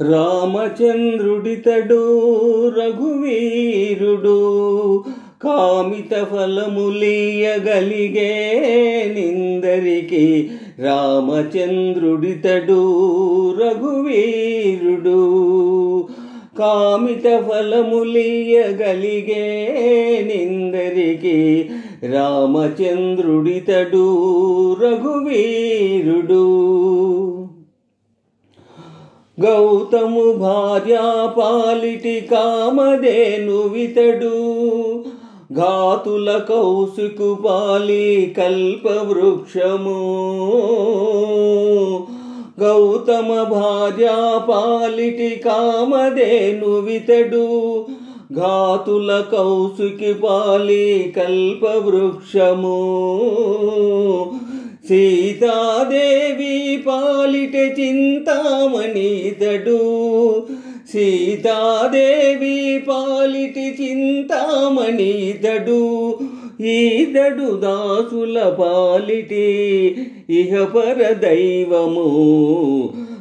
రామచంద్రుడితడు రఘువీరుడు కామిత ఫలములియగలిగే నిందరికి. రామచంద్రుడితడు రఘువీరుడు కామిత ఫలములియగలిగే నిందరికి. రామచంద్రుడితడు రఘువీరుడు. గౌతము భార్యా పాలిటి కామధేనువితడు ఘాతుల కౌశికు పాలి కల్పవృక్షము. గౌతమ భార్యా పాలిటి కామధేనువితడు ఘాతుల కౌశికి పాలి కల్పవృక్షము. సీతాదేవి పాలిట చింతామణితడు సీతాదేవి పాలిటి చింతామణితడు. ఈతడు దాసుల పాలిటి ఇహపర దైవము.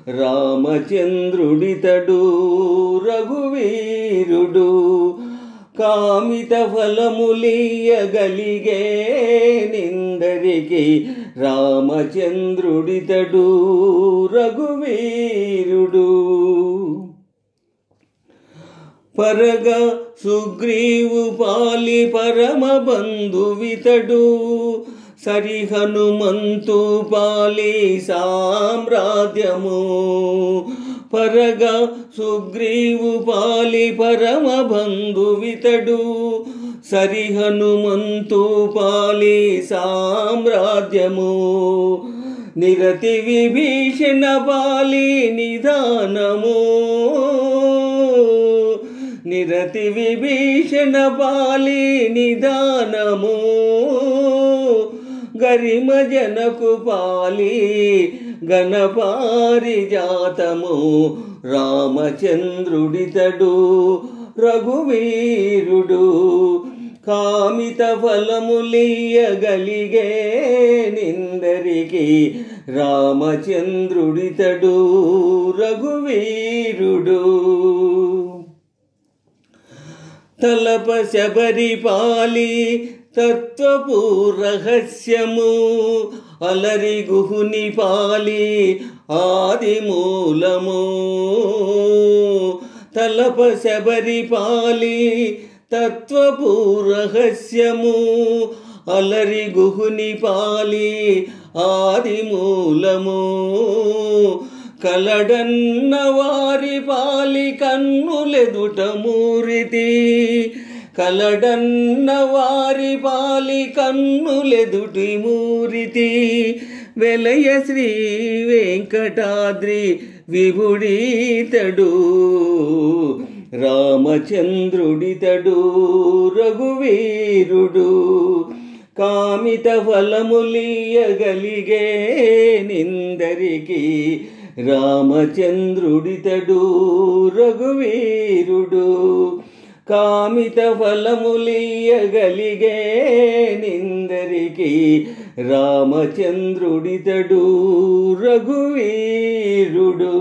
రామచంద్రుడితడు రఘువీరుడు కామిత ఫలములియగలిగే నిందరికి. రామచంద్రుడితడు రఘువీరుడు. పరగ సుగ్రీవు పాలి పరమ బంధువితడు సరి హనుమంతు పాలి సామ్రాజ్యము. పరగ సుగ్రీవు పాలి పరమ బంధువితడు సరి హనుమంతు పాలి సామ్రాజ్యము. నిరతి విభీషణ పాలి నిదానము. నిరతి విభీషణ పాలి నిదానము. గరిమ జనకు పాలి గణపారిజాతము. రామచంద్రుడితడు రఘువీరుడు కామిత ఫలములియగలిగే నిందరికి. రామచంద్రుడితడు రఘువీరుడు. తలప శబరి పాలి తత్వపు రహస్యము. అలరి గుహుని పాలి ఆది మూలము. తలప శబరి పాలి తత్వపు రహస్యము. అలరి గుహుని పాలి ఆది మూలము. కలడన్న వారి పాలి కన్నులెదుట మూరితి. కలడన్న వారి పాలి కన్నులెదుటి మూరితి. వెలయ శ్రీ వెంకటాద్రి విభుడితడు రామచంద్రుడితడు రఘువీరుడు కామిత ఫలములియగలిగే నిందరికి. రామచంద్రుడితడు రఘువీరుడు కామిత ఫలములియగలిగే నిందరికి. రామచంద్రుడితడు రఘువీరుడు.